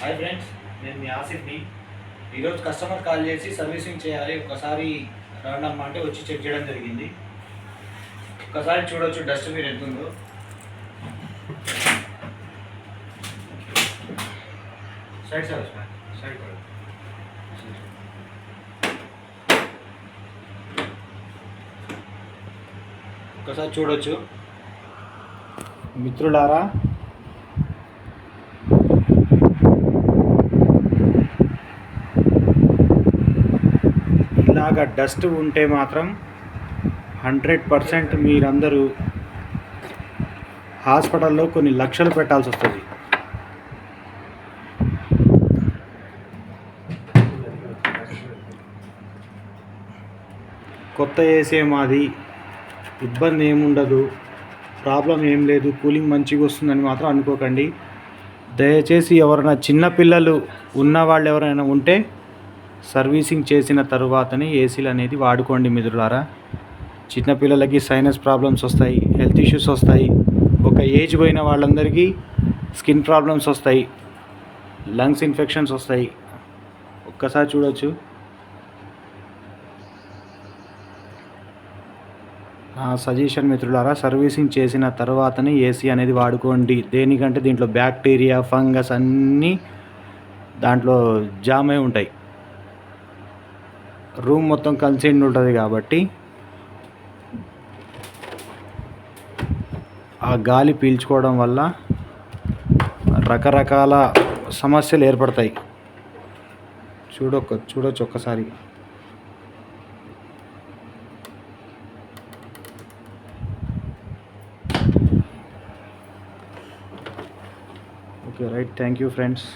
Hi friends, నేను మీ ఆసిఫ్ని. ఈరోజు customer call చేసి సర్వీసింగ్ చేయాలి, ఒకసారి రండమ్మా అంటే వచ్చి చెక్ చేయడం జరిగింది. ఒకసారి చూడొచ్చు డస్ట్ మీరు ఎంత ఉందో. సైడ్ సార్ సైడ్ ఒకసారి చూడొచ్చు మిత్రులారా. ఇలాగా డస్ట్ ఉంటే మాత్రం 100% మీరందరూ హాస్పిటల్లో కొన్ని లక్షలు పెట్టాల్సి వస్తుంది. కొత్త ఏసీ మాది, ఇబ్బంది ఏముండదు, ప్రాబ్లం ఏం లేదు, కూలింగ్ మంచిగా వస్తుందని మాత్రం అనుకోకండి. దయచేసి ఎవరైనా చిన్నపిల్లలు ఉన్నవాళ్ళు ఎవరైనా ఉంటే సర్వీసింగ్ చేసిన తరువాతనే ఏసీలు అనేది వాడుకోండి మిత్రులారా. చిన్నపిల్లలకి సైనస్ ప్రాబ్లమ్స్ వస్తాయి, హెల్త్ ఇష్యూస్ వస్తాయి, ఒక ఏజ్ పోయిన వాళ్ళందరికీ స్కిన్ ప్రాబ్లమ్స్ వస్తాయి, లంగ్స్ ఇన్ఫెక్షన్స్ వస్తాయి. ఒక్కసారి చూడొచ్చు. నా సజెషన్ మిత్రులారా, సర్వీసింగ్ చేసిన తర్వాతనే ఏసీ అనేది వాడుకోండి. దేనికంటే దీంట్లో బ్యాక్టీరియా, ఫంగస్ అన్నీ దాంట్లో జామ్ అయి ఉంటాయి. రూమ్ మొత్తం కన్సైన్డ్ ఉంటుంది కాబట్టి ఆ గాలి పీల్చుకోవడం వల్ల రకరకాల సమస్యలు ఏర్పడతాయి. చూడొచ్చు ఒక్కసారి. Okay right, thank you friends.